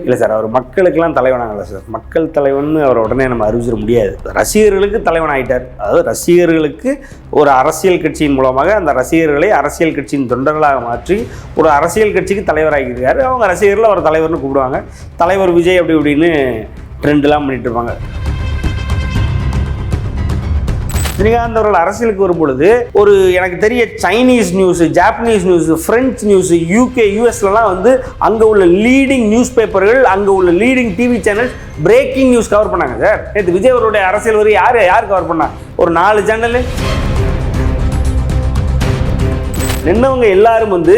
இல்லை சார், அவர் மக்களுக்கெல்லாம் தலைவனாகல சார். மக்கள் தலைவன்னு அவர் உடனே நம்ம அறிவிச்சிட முடியாது. ரசிகர்களுக்கு தலைவன் ஆகிட்டார். அதாவது ரசிகர்களுக்கு ஒரு அரசியல் கட்சியின் மூலமாக அந்த ரசிகர்களை அரசியல் கட்சியின் தொண்டர்களாக மாற்றி ஒரு அரசியல் கட்சிக்கு தலைவராகியிருக்காரு. அவங்க ரசிகர்கள் அவர் தலைவர்னு கூப்பிடுவாங்க. தலைவர் விஜய் அப்படி இப்படின்னு ட்ரெண்ட்லாம் பண்ணிட்டு இருப்பாங்க. ரஜினிகாந்த் அவர்கள் அரசியலுக்கு வரும்பொழுது ஒரு எனக்கு தெரிய Chinese news, Japanese news, French news, UK, யூஎஸ்லாம் வந்து அங்கே உள்ள லீடிங் நியூஸ் பேப்பர்கள், அங்கே உள்ள leading TV channels breaking news cover பண்ணாங்க சார். நேற்று விஜய் அவருடைய அரசியல் வரை யார் கவர் பண்ணா? ஒரு 4 சேனல் நின்னவங்க எல்லாரும் வந்து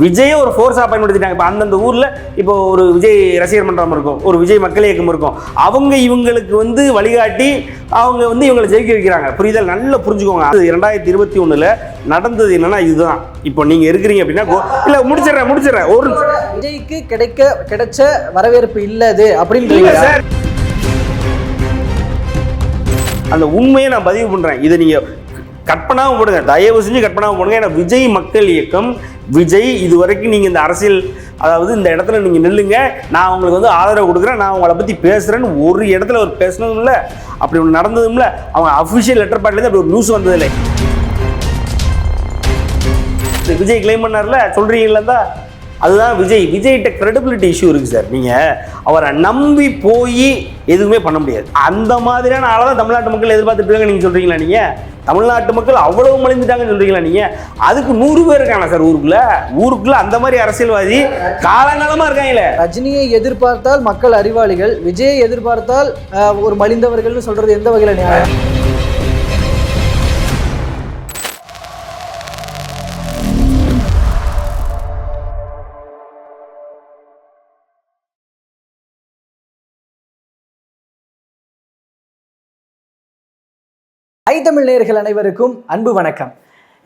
விஜயை ஒரு ஃபோர்ஸாக பயன்படுத்திட்டாங்க. இப்போ அந்தந்த ஊரில் இப்போ ஒரு விஜய் ரசிகர் மன்றம் இருக்கும், ஒரு விஜய் மக்கள் இயக்கம் இருக்கும். அவங்க இவங்களுக்கு வந்து வழிகாட்டி அவங்க வந்து இவங்களை ஜெயிக்க வைக்கிறாங்க. புரிதல் நல்லா புரிஞ்சுக்கோங்க. 2021 நடந்தது என்னன்னா இதுதான். இப்போ நீங்க இருக்கிறீங்க அப்படின்னா இல்லை முடிச்சிடறேன் ஒரு விஜய்க்கு கிடைச்ச வரவேற்பு இல்லது அப்படின்னு சார். அந்த உண்மையை நான் பதிவு பண்றேன். இதை நீங்க கற்பனாவும் போடுங்க, தயவு செஞ்சு கற்பனாவும் போடுங்க. ஏன்னா விஜய் மக்கள் இயக்கம், விஜய் இதுவரைக்கும் நீங்கள் இந்த அரசியல், அதாவது இந்த இடத்துல நீங்கள் நில்லுங்க, நான் உங்களுக்கு வந்து ஆதரவு கொடுக்குறேன், நான் உங்களை பற்றி பேசுகிறேன்னு ஒரு இடத்துல ஒரு பேசினதும் இல்லை, அப்படி ஒன்று நடந்ததும் இல்லை. அவங்க அஃபிஷியல் லெட்டர் பேட்லேருந்து அப்படி ஒரு நியூஸ் வந்ததில்லை. விஜய் கிளைம் பண்ணார்ல, சொல்கிறீங்களா தான், அதுதான் விஜய்கிட்ட கிரெடிபிலிட்டி இஷ்யூ இருக்குது சார். நீங்கள் அவரை நம்பி போய் எதுவுமே பண்ண முடியாது. அந்த மாதிரியான ஆளை தான் தமிழ்நாட்டு மக்கள் எதிர்பார்த்துட்டு இருக்காங்க. நீங்கள் சொல்கிறீங்களா? நீங்கள் தமிழ்நாட்டு மக்கள் அவ்வளவு மலிந்துட்டாங்கன்னு சொல்கிறீங்களா? நீங்கள் அதுக்கு 100 பேர் இருக்காங்க சார் ஊருக்குள்ள அந்த மாதிரி அரசியல்வாதி காலங்காலமாக இருக்காங்களே. ரஜினியை எதிர்பார்த்தால் மக்கள் அறிவாளிகள், விஜயை எதிர்பார்த்தால் ஒரு மலிந்தவர்கள்னு சொல்கிறது எந்த வகையில் நியாயம்? தமிழ் நேயர்கள் அனைவருக்கும் அன்பு வணக்கம்.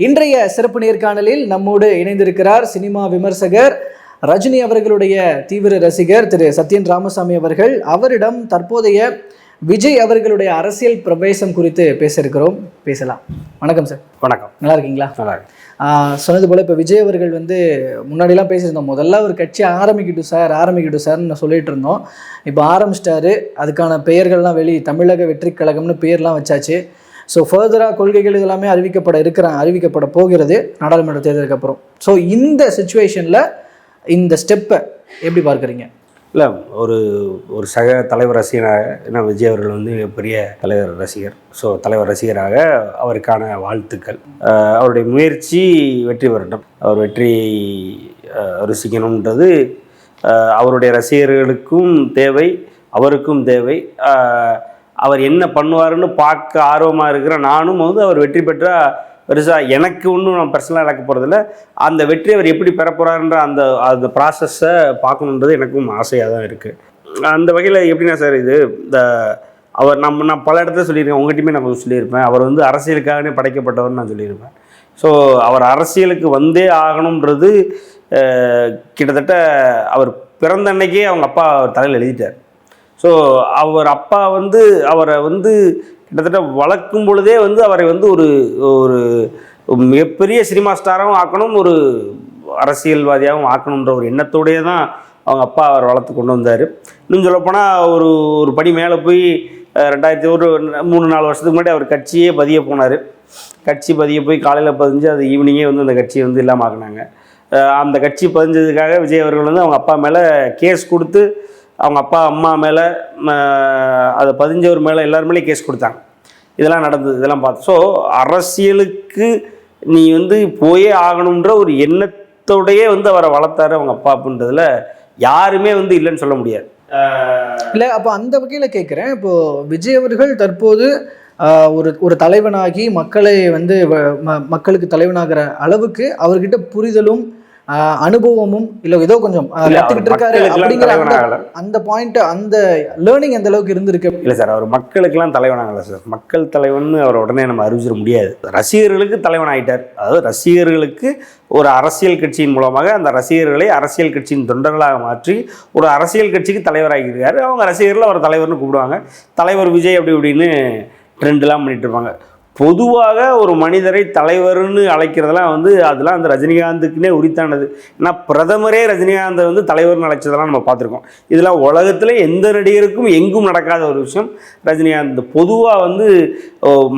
இன்றைய சிறப்பு நேர்காணலில் நம்மோடு இணைந்திருக்கிறார் சினிமா விமர்சகர், ரஜினி அவர்களுடைய தீவிர ரசிகர் திரு சத்யன் ராமசாமி அவர்கள். அவரிடம் தற்போதைய விஜய் அவர்களுடைய அரசியல் பிரவேசம் குறித்து பேசலாம். வணக்கம் சார். வணக்கம். நல்லா இருக்கீங்களா? நல்லா இருக்கு. சொன்னது போல் இப்போ விஜய் அவர்கள் வந்து முன்னாடிலாம் பேசியிருந்தோம், முதல்ல ஒரு கட்சி ஆரம்பிக்கட்டும் சார்னு சொல்லிட்டு இருந்தோம். இப்போ ஆரம்பிச்சிட்டாரு. அதுக்கான பெயர்கள்லாம் தமிழக வெற்றி கழகம்னு பெயர்லாம் வச்சாச்சு. ஸோ ஃபர்தராக கொள்கைகள் இதெல்லாமே அறிவிக்கப்பட போகிறது நாடாளுமன்ற தேர்தலுக்கு அப்புறம். ஸோ இந்த சுச்சுவேஷனில் இந்த ஸ்டெப்பை எப்படி பார்க்குறீங்க? இல்லை, ஒரு சக தலைவர் ரசிகராக, ஏன்னா விஜய் அவர்கள் வந்து பெரிய தலைவர் ரசிகர். ஸோ தலைவர் ரசிகராக அவருக்கான வாழ்த்துக்கள். அவருடைய முயற்சி வெற்றி பெறட்டும். அவர் வெற்றியை ருசிக்கணுன்றது அவருடைய ரசிகர்களுக்கும் தேவை, அவருக்கும் தேவை. அவர் என்ன பண்ணுவாருன்னு பார்க்க ஆர்வமாக இருக்கிற நானும் வந்து அவர் வெற்றி பெற்றால் பெருசாக எனக்கு ஒன்றும் நான் பர்சனலாக இழக்க போகிறதில்ல. அந்த வெற்றி அவர் எப்படி பெற போகிறாருன்ற அந்த ப்ராசஸை பார்க்கணுன்றது எனக்கும் ஆசையாக தான் இருக்குது. அந்த வகையில் எப்படின்னா சார், இது இந்த அவர் நான் பல இடத்துல சொல்லியிருக்கேன், உங்கள்கிட்டயுமே நான் கொஞ்சம் சொல்லியிருப்பேன். அவர் வந்து அரசியலுக்காகவே படைக்கப்பட்டவர்னு நான் சொல்லியிருப்பேன். ஸோ அவர் அரசியலுக்கு வந்தே ஆகணுன்றது கிட்டத்தட்ட அவர் பிறந்த அன்னைக்கே அவங்க அப்பா அவர் தலையில் எழுதிட்டார். ஸோ அவர் அப்பா வந்து அவரை வந்து கிட்டத்தட்ட வளர்க்கும் பொழுதே வந்து அவரை வந்து ஒரு மிகப்பெரிய சினிமா ஸ்டாராகவும் ஆக்கணும், ஒரு அரசியல்வாதியாகவும் ஆக்கணுன்ற ஒரு எண்ணத்தோடையே தான் அவங்க அப்பா அவர் வளர்த்து கொண்டு வந்தார். இன்னும் சொல்லப்போனால் ஒரு படி மேலே போய் 3-4 வருஷத்துக்கு முன்னாடி அவர் கட்சியே பதிய போனார். கட்சி பதிய போய் காலையில் பதிஞ்சு அது ஈவினிங்கே வந்து அந்த கட்சியை வந்து இல்லாமல் ஆக்கினாங்க. அந்த கட்சி பதிஞ்சதுக்காக விஜய் அவர்கள் வந்து அவங்க அப்பா மேலே கேஸ் கொடுத்து, அவங்க அப்பா அம்மா மேலே, அதை பதிஞ்சவர் மேலே, எல்லார் மேலேயும் கேஸ் கொடுத்தாங்க. இதெல்லாம் நடந்தது, இதெல்லாம் பார்த்து. ஸோ அரசியலுக்கு நீ வந்து போயே ஆகணுன்ற ஒரு எண்ணத்தோடையே வந்து அவரை வளர்த்தாரு அவங்க அப்பா அப்படின்றதுல யாருமே வந்து இல்லைன்னு சொல்ல முடியாது. இல்லை, அப்போ அந்த வகையில் கேட்குறேன். இப்போது விஜய் அவர்கள் தற்போது ஒரு தலைவனாகி மக்களை வந்து மக்களுக்கு தலைவனாகிற அளவுக்கு அவர்கிட்ட புரிதலும் அனுபவமும் இல்லை ஏதோ கொஞ்சம் கற்றுக்கிட்டு இருக்காரு அப்படிங்கிற அந்த பாயிண்ட், அந்த லேர்னிங் எந்த அளவுக்கு இருந்திருக்கு? இல்லை சார், அவர் மக்களுக்கெல்லாம் தலைவனாகல சார். மக்கள் தலைவன் அவர் உடனே நம்ம அறிவிச்சிட முடியாது. ரசிகர்களுக்கு தலைவன் ஆகிட்டார். அதாவது ரசிகர்களுக்கு ஒரு அரசியல் கட்சியின் மூலமாக அந்த ரசிகர்களை அரசியல் கட்சியின் தொண்டர்களாக மாற்றி ஒரு அரசியல் கட்சிக்கு தலைவராகியிருக்காரு. அவங்க ரசிகர்கள் அவர் தலைவர்னு கூப்பிடுவாங்க. தலைவர் விஜய் அப்படி இப்படின்னு ட்ரெண்ட்லாம் பண்ணிட்டு இருப்பாங்க. பொதுவாக ஒரு மனிதரை தலைவர்னு அழைக்கிறதெல்லாம் வந்து அதெல்லாம் அந்த ரஜினிகாந்துக்குன்னே உரித்தானது. ஏன்னா பிரதமரே ரஜினிகாந்தை வந்து தலைவர்னு அழைச்சதெல்லாம் நம்ம பார்த்துருக்கோம். இதெல்லாம் உலகத்தில் எந்த நடிகருக்கும் எங்கும் நடக்காத ஒரு விஷயம். ரஜினிகாந்த் பொதுவாக வந்து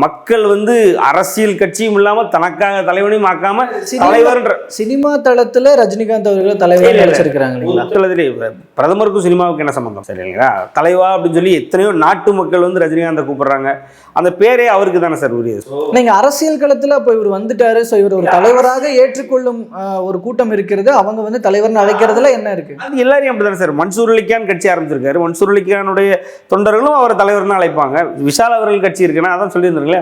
மக்கள் வந்து அரசியல் கட்சியும் இல்லாமல் தனக்காக தலைவனையும் ஆக்காம தலைவர்ன்ற சினிமா தளத்தில் ரஜினிகாந்த் அவர்கள் தலைவர் நினைச்சிருக்கிறாங்க. பிரதமருக்கும் சினிமாவுக்கு என்ன சம்பந்தம் சரிங்களா? தலைவா அப்படின்னு சொல்லி எத்தனையோ நாட்டு மக்கள் வந்து ரஜினிகாந்தை கூப்பிடுறாங்க. அந்த பேரே அவருக்கு தானே சார் உரியது. நீங்க அரசியல் களத்துல இப்போ இவர் வந்துட்டாரு, ஸோ இவர் ஒரு தலைவராக ஏற்றுக்கொள்ளும் ஒரு கூட்டம் இருக்கிறது, அவங்க வந்து தலைவர்னு அழைக்கிறதுல என்ன இருக்கு? அது எல்லாரையும் அப்படிதானே சார். மன்சூர் அலிகான் கட்சி ஆரம்பிச்சிருக்காரு. மன்சூர் அலிகானுடைய தொண்டர்களும் அவரை தலைவர்னு அழைப்பாங்க. விஷால் அவர்கள் கட்சி இருக்குன்னா அதான் சொல்லியிருந்தாங்களே,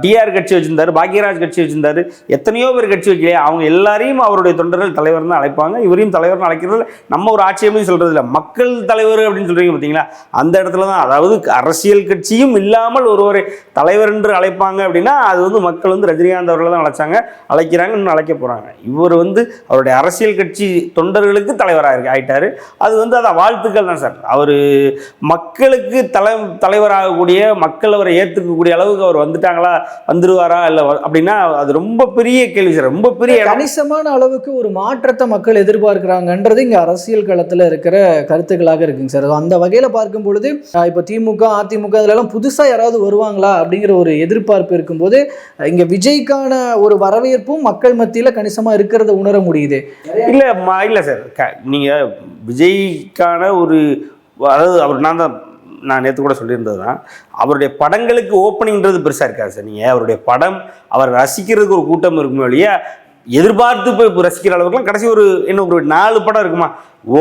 டிஆர் கட்சி வச்சிருந்தாரு, பாக்யராஜ் கட்சி வச்சிருந்தாரு, எத்தனையோ பேர் கட்சி வைக்கலையா, அவங்க எல்லாரையும் அவருடைய தொண்டர்கள் தலைவர்னு அழைப்பாங்க. இவரையும் தலைவர்னு அழைக்கிறது நம்ம ஒரு ஆட்சியமையும் சொல்றது இல்லை. மக்கள் தலைவர் அப்படின்னு சொல்றீங்க பார்த்தீங்களா, அந்த இடத்துல தான். அதாவது அரசியல் கட்சியும் இல்லாமல் ஒருவரை தலைவர் என்று அழைப்பாங்க அப்படின்னா அது வந்து மக்கள் வந்து ரஜினிகாந்த் அவர்களை தான் அழைக்கிறாங்க, இன்னும் அழைக்க போகிறாங்க. இவர் வந்து அவருடைய அரசியல் கட்சி தொண்டர்களுக்கு தலைவராக ஆயிட்டாரு. அது வந்து அதான் வாழ்த்துக்கள் தான் சார். அவர் மக்களுக்கு தலைவராகக்கூடிய, மக்கள் அவரை ஏற்றுக்கக்கூடிய அளவுக்கு அவர் வந்துட்டாங்களா, வந்துடுவாரா இல்லை அப்படின்னா அது ரொம்ப பெரிய கேள்வி சார். ரொம்ப பெரிய கணிசமான அளவுக்கு ஒரு மாற்றத்தை மக்கள் எதிர்பார்க்கிறாங்கன்றது இங்கே அரசியல் களத்தில் இருக்கிற கருத்துக்களாக இருக்குங்க சார். அந்த வகையில் பார்க்கும் பொழுது இப்போ திமுக, அதிமுக இதெல்லாம் புதுசாக யாராவது வருவாங்களா அப்படிங்கிற ஒரு எதிர்பார்ப்பு இருக்கும்போது இங்க விஜய்க்கான ஒரு வரவேற்பும் மக்கள் மத்தியில் கணிசமா இருக்கிறத உணர முடியுது. இல்ல சார், நீங்க விஜய்க்கான ஒரு, அதாவது அவர் நான் நேற்று கூட சொல்லியிருந்தது தான், அவருடைய படங்களுக்கு ஓப்பனிங்கிறது பெருசாக இருக்காது சார். நீங்கள் அவருடைய படம் அவர் ரசிக்கிறதுக்கு ஒரு கூட்டம் இருக்கும் வழியா எதிர்பார்த்து போய் ரசிக்கிற அளவுக்குலாம் கடைசி ஒரு இன்னும் ஒரு 4 படம் இருக்குமா,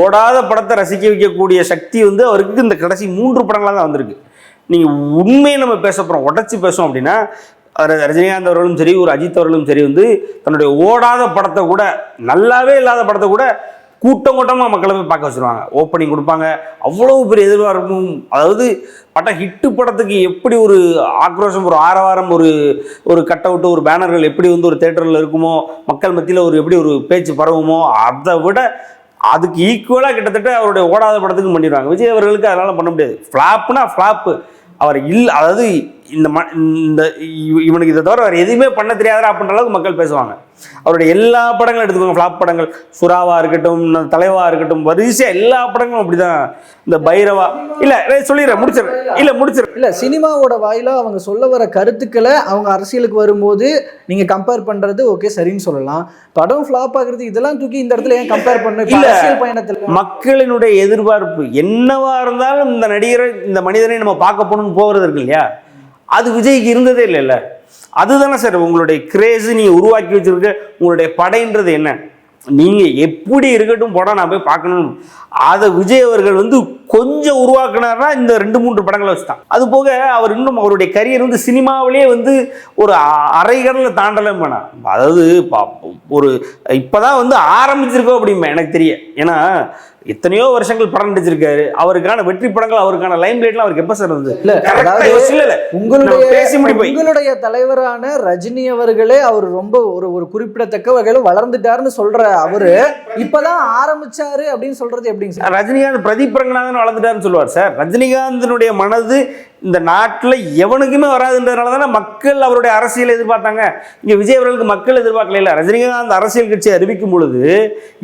ஓடாத படத்தை ரசிக்க வைக்கக்கூடிய சக்தி வந்து அவருக்கு இந்த கடைசி 3 படங்களாக தான் வந்திருக்கு. நீங்கள் உண்மையை நம்ம பேச போகிறோம், உடச்சி பேசுவோம் அப்படின்னா ரஜினிகாந்த் அவர்களும் சரி, ஒரு அஜித் அவர்களும் சரி வந்து தன்னுடைய ஓடாத படத்தை கூட, நல்லாவே இல்லாத படத்தை கூட கூட்டமாக மக்களை போய் பார்க்க வச்சுருவாங்க. ஓப்பனிங் கொடுப்பாங்க, அவ்வளோ பெரிய எதிர்பார்ப்பும். அதாவது படம் ஹிட்டு படத்துக்கு எப்படி ஒரு ஆக்ரோஷம், ஒரு ஆரவாரம், ஒரு கட் அவுட்டு, ஒரு பேனர்கள் எப்படி வந்து ஒரு தேட்டரில் இருக்குமோ, மக்கள் மத்தியில் ஒரு எப்படி ஒரு பேச்சு பரவுமோ, அதை விட அதுக்கு ஈக்குவலாக கிட்டத்தட்ட அவருடைய ஓடாத படத்துக்கு பண்ணிடுவாங்க. விஜய் அவர்களுக்கு அதனால் பண்ண முடியாது. ஃப்ளாப்னா ஃப்ளாப்பு. அவர் அதாவது இவனுக்கு இதை தவிர வேறு எதுவுமே பண்ண தெரியாதா அப்படின்ற அளவுக்கு மக்கள் பேசுவாங்க. அவருடைய எல்லா படங்களும் எடுத்துக்கோங்க, ஃப்ளாப் படங்கள், சுறாவா இருக்கட்டும், தலைவா இருக்கட்டும், வரிசையாக எல்லா படங்களும் அப்படிதான். இந்த பைரவா சொல்லிடுறேன், முடிச்சிடுறேன். இல்லை, சினிமாவோட வாயிலா அவங்க சொல்ல வர கருத்துக்களை அவங்க அரசியலுக்கு வரும்போது நீங்க கம்பேர் பண்றது ஓகே, சரின்னு சொல்லலாம். படம் ஃப்ளாப் ஆகுறது இதெல்லாம் தூக்கி இந்த இடத்துல ஏன் கம்பேர் பண்ண? அரசியல் பயணத்தில் மக்களினுடைய எதிர்பார்ப்பு என்னவா இருந்தாலும் இந்த நடிகரை, இந்த மனிதனை நம்ம பார்க்க போகணும்னு போகிறது இருக்கு இல்லையா, அது விஜய்க்கு இருந்ததே இல்லைல்ல. அதுதானே சார் உங்களுடைய கிரேஸு, நீங்கள் உருவாக்கி வச்சுருக்க உங்களுடைய படைன்றது என்ன? நீங்கள் எப்படி இருக்கட்டும் படம் நான் போய் பார்க்கணும், அதை விஜய் அவர்கள் வந்து கொஞ்சம் உருவாக்குனார்னா இந்த 2-3 படங்களை வச்சு தான். அது போக அவர் இன்னும் அவருடைய கரியர் வந்து சினிமாவிலே வந்து ஒரு அரைகடலில் தாண்டலாம் வேணாம். அதாவது ஒரு இப்போ தான் வந்து ஆரம்பிச்சிருக்கோம் அப்படிம்பா எனக்கு தெரிய. ஏன்னா எத்தனையோ வருஷங்கள் படம் நடிச்சிருக்காரு. அவருக்கான வெற்றி படங்கள், அவருக்கான லைம் லைட்லாம் அவருக்கு எப்போ சார் வந்து? உங்களுடைய தலைவரான ரஜினி அவர்களே அவர் ரொம்ப ஒரு குறிப்பிடத்தக்க வகையில் வளர்ந்துட்டாருன்னு சொல்ற அவரு இப்பதான் ஆரம்பிச்சாரு அப்படின்னு சொல்றது எப்படிங்க சார்? ரஜினிகாந்த் பிரதீப் ரங்கநாதன் வளர்ந்துட்டாருன்னு சொல்லுவார் சார். ரஜினிகாந்தினுடைய மனது இந்த நாட்டில் எவனுக்குமே வராதுன்றதுனால தானே மக்கள் அவருடைய அரசியலை எதிர்பார்த்தாங்க. இங்கே விஜய் அவர்களுக்கு மக்கள் எதிர்பார்க்கல. ரஜினிகாந்த் அரசியல் கட்சியை அறிவிக்கும் பொழுது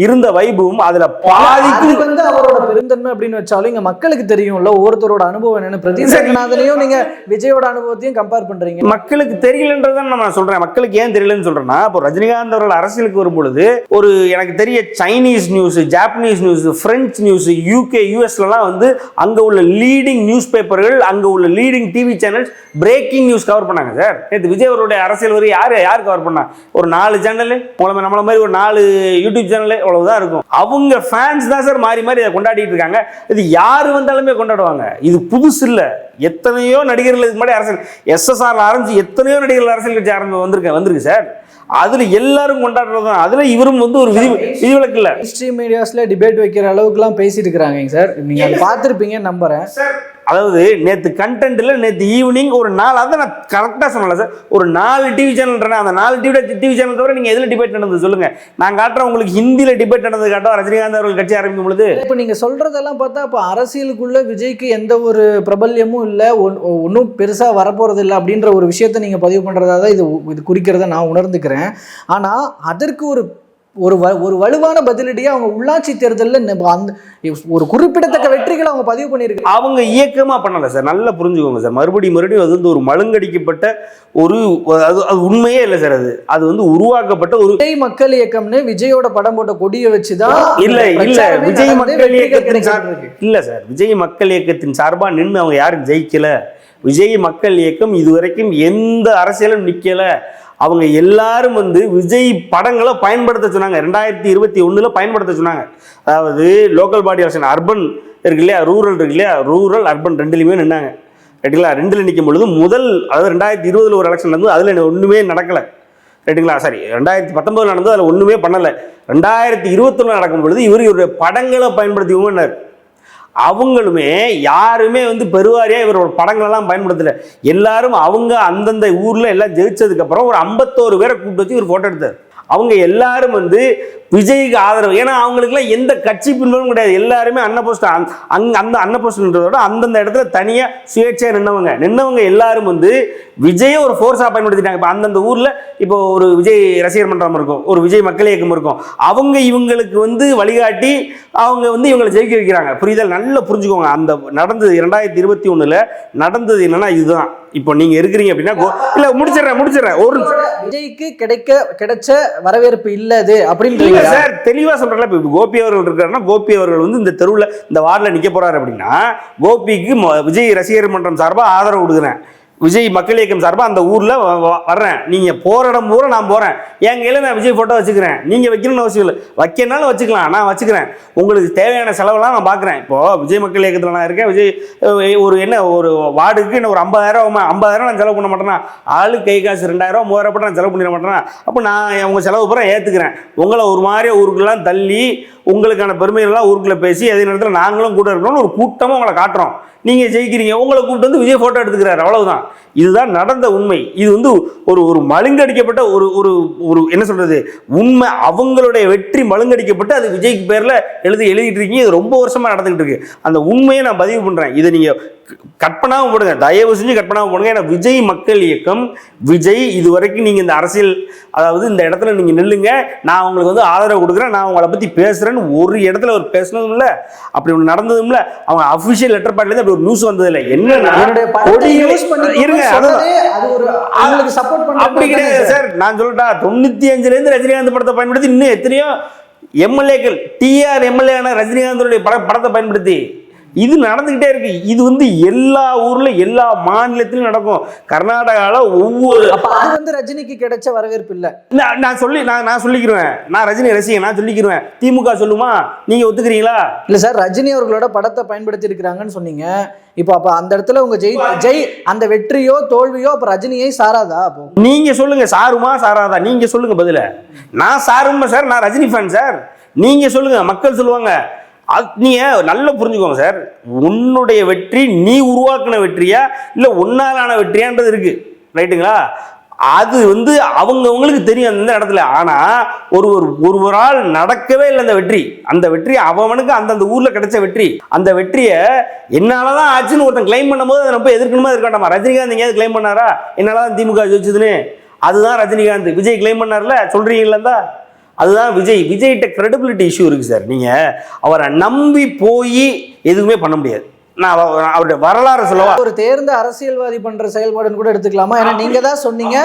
இருந்த வைபவம் அதில் பாதிக்கு வந்து அவரோட பெருந்தன்மை அப்படின்னு வச்சாலும் இங்க மக்களுக்கு தெரியும்ல ஒவ்வொருத்தரோட அனுபவம் என்னன்னு. பிரதீப் ரங்கநாதனையும் நீங்க விஜயோட அனுபவத்தையும் கம்பேர் பண்றீங்க. மக்களுக்கு தெரியலன்றதான் நான் சொல்றேன். மக்களுக்கு ஏன் தெரியலன்னு சொல்றேன்னா, இப்போ ரஜினிகாந்த் அவர்கள் அரசியலுக்கு வரும்பொழுது ஒரு எனக்கு தெரிய Chinese news, Japanese news, French news, UK, US-லாம் வந்து அங்க உள்ள லீடிங் நியூஸ் பேப்பர்கள், அங்க உள்ள leading TV channels breaking news cover பண்ணாங்க சார். நேற்று விஜய் அவருடைய அரசியல் வரி யார் கவர் பண்ணா? ஒரு 4 சேனல், நம்மள மாதிரி ஒரு 4 யூடியூப் சேனல், அவ்வளவுதான் இருக்கும். அவங்க ஃபேன்ஸ் தான் சார் மாறி மாறி அதை கொண்டாடிட்டு இருக்காங்க. இது யாரு வந்தாலுமே கொண்டாடுவாங்க. இது புதுசு இல்லை. எத்தனையோ நடிகர்கள் இதுக்கு முன்னாடி அரசியல் SSR ஆரம்பிச்சு எத்தனையோ நடிகர்கள் அரசியல் கட்சி வந்திருக்கு சார். அதுல எல்லாரும் கொண்டாடுறது தான். அதுல இவரும் வந்து ஒரு விதிவிலக்கு இல்ல. ஹிஸ்டரி மீடியாஸ்ல டிபேட் வைக்கிற அளவுக்குலாம் பேசிட்டு இருக்காங்க சார். நீங்க அதை பார்த்துருப்பீங்கன்னு நம்புறேன் சார். அதாவது நேற்று கண்டென்ட்டில் நேற்று ஈவினிங் ஒரு 4, அதை நான் கரெக்டாக சொன்னல சார், ஒரு 4 டிவி சேனல்ன்றேன். அந்த 4 டிவி சேனல் தவிர நீங்கள் எதில் டிபேட் நடந்தது சொல்லுங்கள். நான் காட்டுறேன் உங்களுக்கு ஹிந்தியில் டிபேட் நடந்தது காட்டுவோம். ரஜினிகாந்த் அவர்கள் கட்சி ஆரம்பிக்கும் பொழுது இப்போ நீங்கள் சொல்கிறதெல்லாம் பார்த்தா இப்போ அரசியலுக்குள்ள விஜய்க்கு எந்த ஒரு பிரபல்யமும் இல்லை, ஒன்றும் பெருசாக வரப்போகிறது இல்லை அப்படின்ற ஒரு விஷயத்தை நீங்கள் பதிவு பண்ணுறதா தான் இது குறிக்கிறத நான் உணர்ந்துக்கிறேன். ஆனால் அதற்கு ஒரு வலுவான பதிலடியாக அவங்க உள்ளாட்சி தேர்தலில் அந்த ஒரு குறிப்பிடத்தக்க வெற்றிகளை அவங்க பதிவு பண்ணியிருக்கு. அவங்க இயக்கமாக பண்ணலை சார், நல்லா புரிஞ்சுக்கோங்க சார். மறுபடியும் அது வந்து ஒரு மழுங்கடிக்கப்பட்ட ஒரு அது உண்மையே இல்லை சார். அது வந்து உருவாக்கப்பட்ட ஒரு விஜய் மக்கள் இயக்கம்னு விஜயோட படம் போட்ட கொடியை வச்சுதான் இல்லை விஜய் மக்கள் இயக்கத்தின் இல்லை சார், விஜய் மக்கள் இயக்கத்தின் சார்பாக நின்று அவங்க யாரும் ஜெயிக்கல. விஜய் மக்கள் இயக்கம் இதுவரைக்கும் எந்த அரசியலும் நிற்கல. அவங்க எல்லாரும் வந்து விஜய் படங்களை பயன்படுத்த சொன்னாங்க. 2021 பயன்படுத்த சொன்னாங்க. அதாவது லோக்கல் பாடி எலெக்ஷன், அர்பன் இருக்கு இல்லையா, ரூரல் இருக்கு இல்லையா, ரூரல் அர்பன் ரெண்டுலையுமே நின்னாங்க. ரைட்டுங்களா? 2ல் நிற்கும் பொழுது அதாவது 2020 ஒரு எலெக்ஷன் நடந்தது, அதில் ஒன்றுமே நடக்கலை. ரைட்டுங்களா? சரி, 2019 நடந்தது, அதில் ஒன்றுமே பண்ணலை. 2021 நடக்கும் பொழுது இவருடைய படங்களை பயன்படுத்தினார். அவங்களுமே யாருமே வந்து பெருவாரியாக இவரோட படங்களெல்லாம் பயன்படுத்தலை. எல்லாரும் அவங்க அந்தந்த ஊரில் எல்லாம் ஜெயிச்சதுக்கப்புறம் ஒரு 51 பேரை கூப்பிட்டு வச்சு இவர் ஃபோட்டோ எடுத்தார். அவங்க எல்லாரும் வந்து விஜய்க்கு ஆதரவு. ஏன்னா அவங்களுக்குலாம் எந்த கட்சி பின்புலும் கிடையாது. எல்லாருமே அன்னபோஸ்ட் அந்த அன்னபோஸ்ட்ன்றதோட அந்தந்த இடத்துல தனியாக சுயேட்சையாக நின்னவங்க எல்லாரும் வந்து விஜயை ஒரு ஃபோர்ஸாக பயன்படுத்திட்டாங்க. இப்போ அந்தந்த ஊரில் இப்போ ஒரு விஜய் ரசிகர் மன்றம் இருக்கும், ஒரு விஜய் மக்கள் இயக்கம் இருக்கும். அவங்க இவங்களுக்கு வந்து வழிகாட்டி அவங்க வந்து இவங்களை ஜெயிக்க வைக்கிறாங்க. புரியுதல்? நல்லா புரிஞ்சுக்கோங்க. அந்த நடந்தது 2021 நடந்தது என்னன்னா இதுதான். இப்போ நீங்க இருக்கிறீங்க அப்படின்னா இல்ல முடிச்சிடறேன் ஒரு விஜய்க்கு கிடைச்ச வரவேற்பு இல்லது அப்படின்னு சார் தெளிவா சொல்றேன். இப்போ கோபி அவர்கள் இருக்காருன்னா கோபி அவர்கள் வந்து இந்த தெருவில் இந்த வார்டில் நிற்க போறாரு அப்படின்னா கோபிக்கு விஜய் ரசிகர் மன்றம் சார்பாக ஆதரவு கொடுக்குறேன், விஜய் மக்கள் இயக்கம் சார்பாக அந்த ஊரில் வர்றேன், நீங்கள் போகிற இடம் பூரா நான் போகிறேன், என் கையில் நான் விஜய் ஃபோட்டோ வச்சுக்கிறேன், நீங்கள் வைக்கணும்னு அவசியம் இல்லை, வைக்கனாலும் வச்சுக்கலாம், நான் வச்சுக்கிறேன், உங்களுக்கு தேவையான செலவெல்லாம் நான் பார்க்குறேன். இப்போது விஜய் மக்கள் இயக்கத்தில் நான் இருக்கேன், விஜய் ஒரு வார்டுக்கு என்ன ஒரு 50,000 நான் செலவு பண்ண மாட்டேன்னா, ஆளுக்கு கை காசு 2,000 3,000 போட்டு நான் செலவு பண்ணிட மாட்டேன்னா, அப்போ நான் உங்கள் செலவு பூரா ஏற்றுக்கிறேன். உங்களை ஒரு மாதிரி ஊருக்குலாம் தள்ளி உங்களுக்கான பெருமைகள்லாம் ஊருக்குள்ளே பேசி அதே நேரத்தில் நாங்களும் கூட இருக்கணும்னு ஒரு கூட்டமாக உங்களை காட்டுறோம். நீங்கள் ஜெயிக்கிறீங்க, உங்களை கூப்பிட்டு வந்து விஜய் ஃபோட்டோ எடுத்துக்கிறாரு, அவ்வளவுதான். இதுதான் நடந்த உண்மை. இது வந்து ஒரு மழுங்கடிக்கப்பட்ட ஒரு என்ன சொல்கிறது உண்மை. அவங்களுடைய வெற்றி மழுங்கடிக்கப்பட்டு அது விஜய்க்கு பேரில் எழுதிட்டு இருக்கீங்க. இது ரொம்ப வருஷமாக நடந்துக்கிட்டு இருக்கு. அந்த உண்மையை நான் பதிவு பண்ணுறேன். இதை நீங்கள் கற்பனாவும் போடுங்க, தயவு செஞ்சு கற்பனாவும் போடுங்க. ஏன்னா விஜய் மக்கள் இயக்கம், விஜய் இது வரைக்கும் நீங்கள் இந்த அரசியல், அதாவது இந்த இடத்துல நீங்கள் நில்லுங்க, நான் உங்களுக்கு வந்து ஆதரவு கொடுக்குறேன், நான் உங்களை பற்றி பேசுகிறேன்னு ஒரு இடத்துல அவர் பேசினதும் இல்லை, அப்படி ஒன்று நடந்ததும் இல்லை. அவங்க அஃபிஷியல் லெட்டர் பேட்லேருந்து அப்படி ஒரு நியூஸ் வந்தது இல்லை. என்னன்னா இருங்க, அப்படி கிடையாது சார். நான் சொல்லட்டா, 95லேருந்து ரஜினிகாந்த் படத்தை பயன்படுத்தி இன்னும் எத்தனையோ எம்எல்ஏக்கள் டிஆர் எம்எல்ஏ ஆன ரஜினிகாந்தோடைய படத்தை பயன்படுத்தி இது நடந்துகிட்டே இருக்கு. இது வந்து எல்லா ஊர்ல எல்லா மாநிலத்திலும் நடக்கும். கர்நாடகாவில் ஒவ்வொரு அது வந்து ரஜினிக்கு கிடைச்ச வரவேற்பு இல்லை. நான் சொல்லிக்கிறேன், நான் ரஜினி ரசிகன், நான் சொல்லிக்கிறேன். திமுக சொல்லுமா, நீங்க ஒத்துக்கிறீங்களா? இல்ல சார், ரஜினி அவர்களோட படத்தை பயன்படுத்தி இருக்கிறாங்கன்னு சொன்னீங்க. இப்போ அப்ப அந்த இடத்துல உங்க ஜெய் அந்த வெற்றியோ தோல்வியோ அப்ப ரஜினியை சாராதா? அப்போ நீங்க சொல்லுங்க, சாருமா சாராதா? நீங்க சொல்லுங்க பதில. நான் சாருமா சார், நான் ரஜினி ஃபேன் சார். நீங்க சொல்லுங்க, மக்கள் சொல்லுவாங்க. நீங்கள் நல்லா புரிஞ்சுக்கோங்க சார். உன்னுடைய வெற்றி நீ உருவாக்கின வெற்றியா இல்லை உன்னாலான வெற்றியான்றது இருக்குது. ரைட்டுங்களா? அது வந்து அவங்களுக்கு தெரியும் அந்த இடத்துல. ஆனால் ஒரு ஆள் நடக்கவே இல்லை அந்த வெற்றி அவனுக்கு அந்தந்த ஊரில் கிடைச்ச வெற்றி. அந்த வெற்றியை என்னால் தான் ஆச்சுன்னு ஒருத்தன் கிளைம் பண்ணும்போது அதை நம்ம எதிர்க்கணுமா இருக்கட்டாமா? ரஜினிகாந்த் எங்கேயாவது கிளைம் பண்ணாரா என்னால் தான் திமுக ஜெயிச்சதுன்னு? அதுதான் ரஜினிகாந்த். விஜய் கிளைம் பண்ணார்ல, சொல்கிறீங்களா? அதுதான் விஜய்கிட்ட கிரெடிபிலிட்டி இஷ்யூ இருக்குது சார். நீங்கள் அவரை நம்பி போய் எதுவுமே பண்ண முடியாது. நான் அவருடைய வரலாறு சொல்லவா? ஒரு தேர்ந்த அரசியல்வாதி பண்ற செயல்பாடுன்னு கூட எடுத்துக்கலாமா? ஏன்னா நீங்க தான் சொன்னீங்க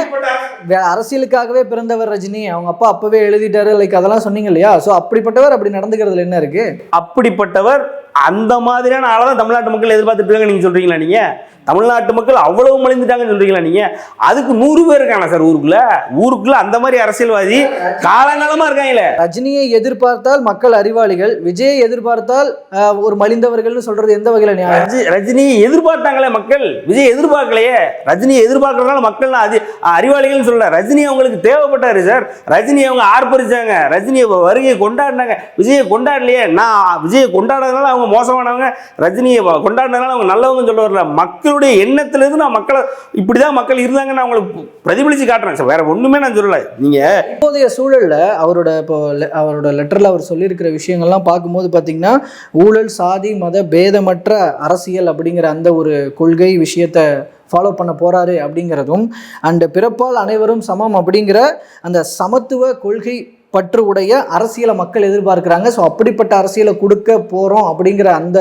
அரசியலுக்காகவே பிறந்தவர் ரஜினி, அவங்க அப்பா அப்பவே எழுதிட்டாரு, லைக் அதெல்லாம் சொன்னீங்க இல்லையா? ஸோ அப்படிப்பட்டவர் அப்படி நடந்துக்கிறதுல என்ன இருக்கு? அப்படிப்பட்டவர் அந்த மாதிரியான ஆளை தான் தமிழ்நாட்டு மக்கள் எதிர்பார்த்துட்டு இருக்காங்க. நீங்க சொல்றீங்களா? நீங்க தமிழ்நாட்டு மக்கள் அவ்வளவு மலிந்துட்டாங்கன்னு சொல்றீங்களா? நீங்க அதுக்கு 100 பேர் இருக்காங்க சார் ஊருக்குள்ள அந்த மாதிரி அரசியல்வாதி காலங்காலமா இருக்காங்களே. ரஜினியை எதிர்பார்த்தால் மக்கள் அறிவாளிகள், விஜயை எதிர்பார்த்தால் ஒரு மலிந்தவர்கள்னு சொல்றது எந்த வகையில நியாயம்? ரஜினியை எதிர்பார்த்தாங்களே மக்கள், விஜய் எதிர்பார்க்கலையே. ரஜினியை எதிர்பார்க்கறதுனால மக்கள் அறிவாளிகள் சொல்லல. ரஜினி அவங்களுக்கு தேவைப்பட்டாரு சார். ரஜினி அவங்க ஆர்ப்பரிச்சாங்க, ரஜினி வருகையை கொண்டாடினாங்க, விஜயை கொண்டாடலையே. நான் விஜயை கொண்டாடுறதுனால அவங்க மோசமானவங்க, ரஜினியை கொண்டாடினால அவங்க நல்லவங்க சொல்ல வரல. மக்களுடைய எண்ணத்திலிருந்து நான் மக்களை இப்படிதான் மக்கள் இருந்தாங்க நான் அவங்களுக்கு பிரதிபலிச்சு காட்டுறேன் சார், வேற ஒண்ணுமே நான் சொல்லலை. நீங்க இப்போதைய சூழல்ல அவரோட லெட்டர்ல அவர் சொல்லியிருக்கிற விஷயங்கள்லாம் பார்க்கும்போது பார்த்தீங்கன்னா ஊழல், சாதி, மத பேதமற்ற அரசியல் அப்படிங்கிற அந்த ஒரு கொள்கை விஷயத்தை ஃபாலோ பண்ண போறாரு அப்படிங்கிறதும், அண்ட் பிறப்பால் அனைவரும் சமம் அப்படிங்கிற அந்த சமத்துவ கொள்கை பற்று உடைய அரசியலை மக்கள் எதிர்பார்க்குறாங்க. ஸோ அப்படிப்பட்ட அரசியலை கொடுக்க போகிறோம் அப்படிங்கிற அந்த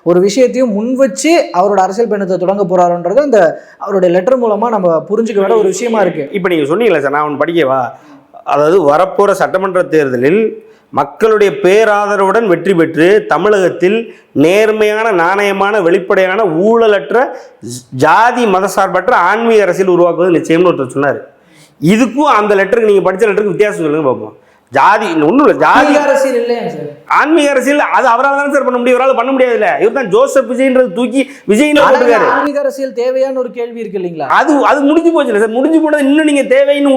ஒரு விஷயத்தையும் முன் வச்சு அவரோட அரசியல் பயணத்தை தொடங்க போகிறாருன்றது அந்த அவருடைய லெட்டர் மூலமாக நம்ம புரிஞ்சுக்க வேற ஒரு விஷயமா இருக்குது. இப்போ நீங்கள் சொன்னீங்களே சார், நான் ஒன்று படிக்கவா? அதாவது வரப்போகிற சட்டமன்ற தேர்தலில் மக்களுடைய பேராதரவுடன் வெற்றி பெற்று தமிழகத்தில் நேர்மையான, நாணயமான, வெளிப்படையான, ஊழலற்ற, ஜாதி மதசார்பற்ற ஆன்மீக அரசியல் உருவாக்குவது நிச்சயம்னு ஒருத்தர் சொன்னார். இதுக்கும் அந்த லெட்டருக்கு நீங்கள் படித்த லெட்டருக்கு வித்தியாசம் சொல்லுங்க பார்ப்போம். ஜாதி ஒன்றும் இல்லை, ஜாதி அரசியல் இல்லையா சார்? ஆன்மீக அரசியல் அது அவரால் தான் சார் பண்ண முடியும், இவரால் பண்ண முடியாது. இல்லை, இவர் தான் ஜோசப் விஜய்ன்றது தூக்கி விஜய்னு போட்டுருக்காரு. ஆன்மீக அரசியல் தேவையான ஒரு கேள்வி இருக்கு இல்லைங்களா? அது முடிஞ்சு போச்சு இல்லை சார், முடிஞ்சு போனது இன்னும் நீங்கள் தேவைன்னு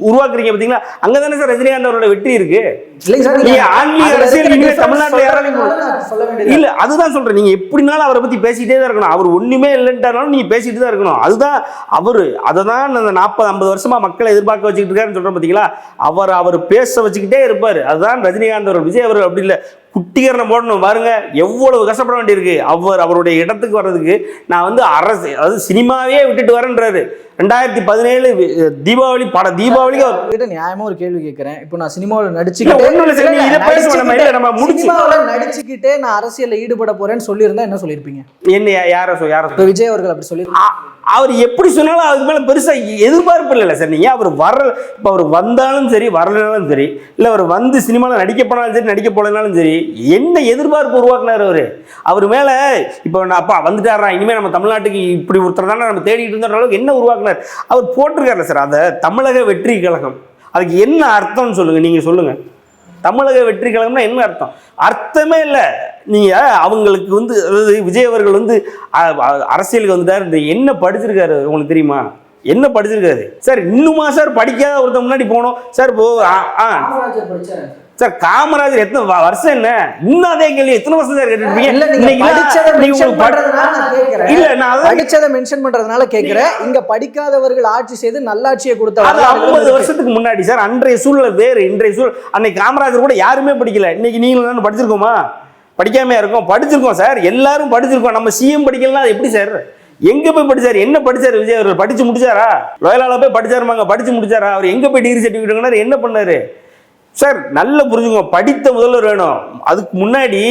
உருவாக்குறீங்க பார்த்தீங்களா? அங்கே தானே சார் ரஜினிகாந்த் அவரோட வெற்றி இருக்கு. ஆன்மீக அரசியல் தமிழ்நாட்டில் இல்ல, அதுதான் சொல்றேன். நீங்க எப்படினாலும் அவரை பத்தி பேசிட்டே தான் இருக்கணும். அவர் ஒண்ணுமே இல்லைன்றாலும் நீங்க பேசிட்டு தான் இருக்கணும். அதுதான் அவரு. அதை தான் அந்த 40-50 வருஷமா மக்களை எதிர்பார்க்க வச்சுக்கிட்டு இருக்காருன்னு சொல்றேன் பார்த்தீங்களா? அவர் பேச வச்சுக்கிட்டே இருப்பாரு. அதுதான் ரஜினிகாந்த் அவர். விஜய் அவர் அப்படி இல்லை, குட்டிகரணம் போடணும் பாருங்க, எவ்வளவு கஷ்டப்பட வேண்டியிருக்கு. அவருடைய இடத்துக்கு வர்றதுக்கு நான் அரசு, அதாவது சினிமாவே விட்டுட்டு வரேன்றாரு. 2017 தீபாவளிக்கு நியாயமா ஒரு கேள்வி கேட்கிறேன். இப்போ நான் சினிமாவில் நடிச்சுக்கிட்டே நான் அரசியல்ல ஈடுபட போறேன்னு சொல்லியிருந்தா என்ன சொல்லியிருப்பீங்க? என்ன யார விஜய் அவர்கள் அப்படி சொல்லி அவர் எப்படி சொன்னாலும் அதுக்கு மேல பெருசா எதிர்பார்ப்பு இல்லை சார். நீங்க அவர் இப்போ அவர் வந்தாலும் சரி, வரலனாலும் சரி, இல்லை அவர் வந்து சினிமாவில் நடிக்க போனாலும் சரி, நடிக்க போனாலும் சரி, என்ன எதிர்பார்ப்பு உருவாக்குனார் அவர் மேல? இப்போ நான் அப்பா வந்துட்டாரா, இனிமே நம்ம தமிழ்நாட்டுக்கு இப்படி ஒருத்தர் தானே நம்ம தேடிட்டு இருந்த அளவுக்கு என்ன உருவாக்குனார் அவர் போட்டிருக்காரு சார். அதை தமிழக வெற்றி கழகம், அதுக்கு என்ன அர்த்தம்னு சொல்லுங்க, நீங்க சொல்லுங்க. தமிழக வெற்றி கழகம்னா என்ன அர்த்தம்? அர்த்தமே இல்லை. நீங்க அவங்களுக்கு அதாவது விஜய் அவர்கள் அரசியலுக்கு வந்துட்டாரு, என்ன படிச்சிருக்காரு உங்களுக்கு தெரியுமா? என்ன படிச்சிருக்காரு சார்? இன்னுமா சார் படிக்காத ஒருத்தர் முன்னாடி போனோம் சார்? சார் காமராஜர் எத்தனை வருஷம், என்ன இன்னும் அதே கேள்வி எத்தனை வருஷம் சார் கேட்டுருப்பீங்க? மென்ஷன் பண்றதுனால கேட்கிறேன். இங்க படிக்காதவர்கள் ஆட்சி செய்து நல்லாட்சியை கொடுத்த 50 வருஷத்துக்கு முன்னாடி சார். அன்றைய சூழல் வேறு, இன்றைய சூழல். அன்னைக்கு காமராஜர் கூட யாருமே படிக்கல. இன்னைக்கு நீங்களும் படிச்சிருக்கோமா? படிக்காமையா இருக்கோம்? படிச்சிருக்கோம் சார், எல்லாரும் படிச்சிருக்கோம். நம்ம சிஎம் படிக்கலாம், அது எப்படி சார்? எங்க போய் படிச்சாரு? என்ன படிச்சாரு விஜய் அவர்கள்? படிச்சு முடிச்சாரா? லோயலால போய் படிச்சாருமாங்க, படிச்சு முடிச்சாரா? அவர் எங்க போய் டிகிரி சர்டிஃபிகேட் என்ன பண்ணாரு சார்? நல்ல புரிஞ்சுக்கோ, படித்த முதல்வர் வேணும். அதுக்கு முன்னாடி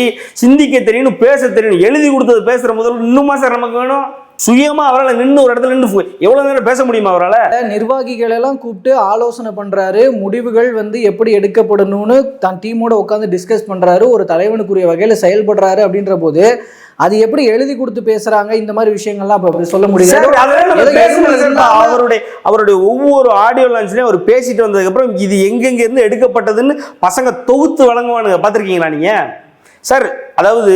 சிந்திக்க தெரியணும், பேச தெரியணும். எழுதி கொடுத்தது பேசுற முதல்வர் இன்னுமா சார் நமக்கு வேணும்? சுயமா அவரால் நின்று ஒரு இடத்துல நின்று எவ்வளவு நேரம் பேச முடியுமா அவரால்? நிர்வாகிகள் எல்லாம் கூப்பிட்டு ஆலோசனை பண்றாரு, முடிவுகள் எப்படி எடுக்கப்படணும்னு தான் டீமோட உட்காந்து டிஸ்கஸ் பண்றாரு, ஒரு தலைவனுக்குரிய வகையில செயல்படுறாரு. அப்படின்ற போது அது எப்படி எழுதி கொடுத்து பேசுறாங்க, இந்த மாதிரி விஷயங்கள்லாம் அப்படி சொல்ல முடியாது. அவருடைய ஒவ்வொரு ஆடியோ லான்ச்லயும் அவர் பேசிட்டு வந்ததுக்கு அப்புறம் இது எங்கெங்க இருந்து எடுக்கப்பட்டதுன்னு பசங்க தொகுத்து வழங்குவானுங்க. பார்த்துருக்கீங்களா நீங்க சார்? அதாவது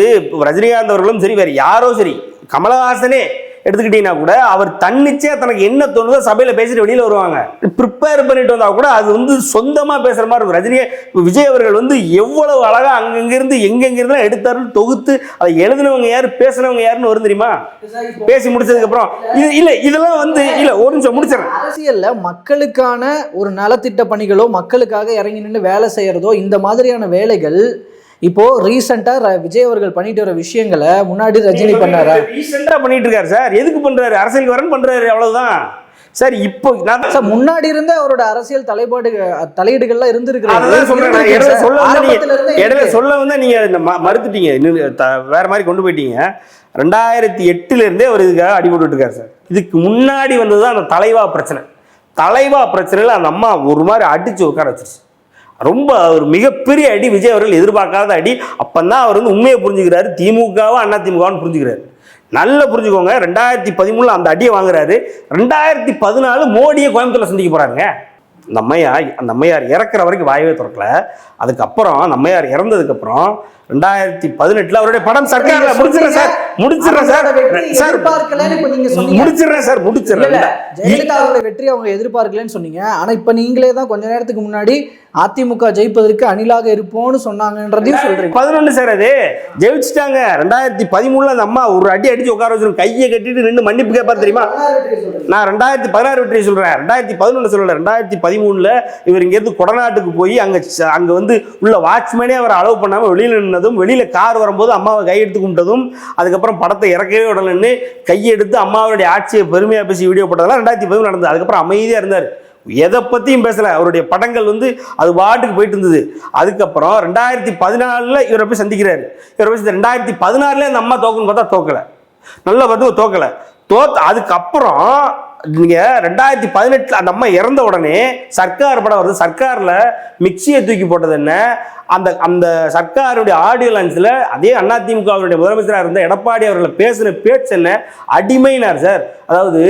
ரஜினிகாந்த் அவர்களும் சரி, வேற யாரோ சரி, கமலஹாசனே எடுத்துக்கிட்டீங்கன்னா கூட அவர் தன்னிச்சையா தனக்கு என்ன தோணுதோ சபையில பேசிட்டு வெளியில வருவாங்க. ப்ரிப்பேர் பண்ணிட்டு வந்தா கூட அது சொந்தமா பேசுற மாதிரி இருக்கும். ரஜினி விஜய் அவர்கள் எவ்வளவு அழகா அங்கங்கிருந்து எங்கெங்கிருந்து எடுத்தாருன்னு தொகுத்து அதை எழுதினவங்க யாரு, பேசுனவங்க யாருன்னு வரும் தெரியுமா? பேசி முடிச்சதுக்கு அப்புறம் இதெல்லாம் இல்ல ஒரு நிமிஷம் முடிச்சிடறேன். அரசியல்ல மக்களுக்கான ஒரு நலத்திட்ட பணிகளோ, மக்களுக்காக இறங்கி நின்று வேலை செய்யறதோ, இந்த மாதிரியான வேலைகள் இப்போ ரீசெண்டா விஜய் அவர்கள் பண்ணிட்டு வர விஷயங்களை முன்னாடி ரஜினி பண்ணாரா? ரீசெண்டா பண்ணிட்டு இருக்காரு சார். எதுக்கு பண்றாரு? அரசியலுக்கு வரணும் பண்றாரு, அவ்வளவுதான் சார். இப்போ நான் முன்னாடி இருந்த அவரோட அரசியல் தலையீடுகள்லாம் இருந்திருக்கு. சொல்ல வந்து நீங்க மறுத்துட்டீங்க, வேற மாதிரி கொண்டு போயிட்டீங்க. 2008 இருந்தே அவர் இதுக்காக அடிபட்டு இருக்காரு சார். இதுக்கு முன்னாடி வந்ததுதான் அந்த தலைவா பிரச்சனையில அந்த அம்மா ஒரு மாதிரி அடிச்சு உட்கார வச்சிருச்சு. ரொம்ப ஒரு மிகப்பெரிய அடி, விஜய் அவர்கள் எதிர்பார்க்காத அடி. அப்பந்தான் அவர் உண்மையை புரிஞ்சுக்கிறாரு, திமுகவா அதிமுகவான்னு புரிஞ்சுக்கிறாரு. நல்லா புரிஞ்சுக்கோங்க. 2013 அந்த அடியை வாங்குறாரு. 2014 மோடியை கோயம்புத்தூர்ல சந்திக்க போறாருங்க. அந்த அம்மையார் இறக்குற வரைக்கும் வாயவே திறக்கல. அதுக்கப்புறம் அந்த அம்மையார் இறந்ததுக்கு அப்புறம் 2018 அவருடைய படம் சர்க்கார்ல முடிச்சிடுறேன் சார் ஜெயலலிதா அவருடைய வெற்றி அவங்க எதிர்பார்க்கலன்னு சொன்னீங்க. ஆனா இப்ப நீங்களே தான் கொஞ்ச நேரத்துக்கு முன்னாடி அதிமுக ஜெயிப்பதற்கு அணிலாக இருப்போம்னு சொன்னாங்கன்றதையும் சொல்றீங்க. 11 சார் அது ஜெயிச்சுட்டாங்க. 2013 அந்த அம்மா ஒரு அடி அடிச்சு உட்கார வச்சு கையை கட்டிட்டு நின்று மன்னிப்பு கேட்பாரு தெரியுமா? நான் 2016 வெற்றி சொல்றேன், 2011 சொல்லல. 2013 இவர் இங்க இருந்து கொடநாட்டுக்கு போய் அங்க வந்து உள்ள வாட்ச்மேனே அவர் அலோவ் பண்ணாம வெளியில நின்னதும், வெளியில கார் வரும்போது அம்மாவை கையெடுத்து கும்பிட்டதும், அதுக்கப்புறம் படத்தை இறக்கவே உடனே கையெடுத்து அம்மாவுடைய ஆட்சியை பெருமையா பேசி வீடியோ போட்டதெல்லாம் 2013 நடந்தது. அதுக்கப்புறம் அமைதியா இருந்தார், எதை பத்தியும் பேசல. அவருடைய படங்கள் வந்து அது பாட்டுக்கு போயிட்டு இருந்தது. அதுக்கப்புறம் 2014 இவரை போய் சந்திக்கிறாரு. இவரை போய் 2016 அந்த அம்மா தோக்குன்னு பார்த்தா தோக்கல, நல்லா பார்த்து தோக்கல. அதுக்கப்புறம் நீங்க 2018 அந்த அம்மா இறந்த உடனே சர்க்கார் படம் வருது. சர்க்கார்ல மிக்சியை தூக்கி போட்டது என்ன? அந்த சர்க்காருடைய ஆடியோ லான்ச்ல அதே அதிமுகவுடைய முதலமைச்சராக இருந்த எடப்பாடி அவர்களை பேசின பேச்சு என்ன? அடிமைனார் சார். அதாவது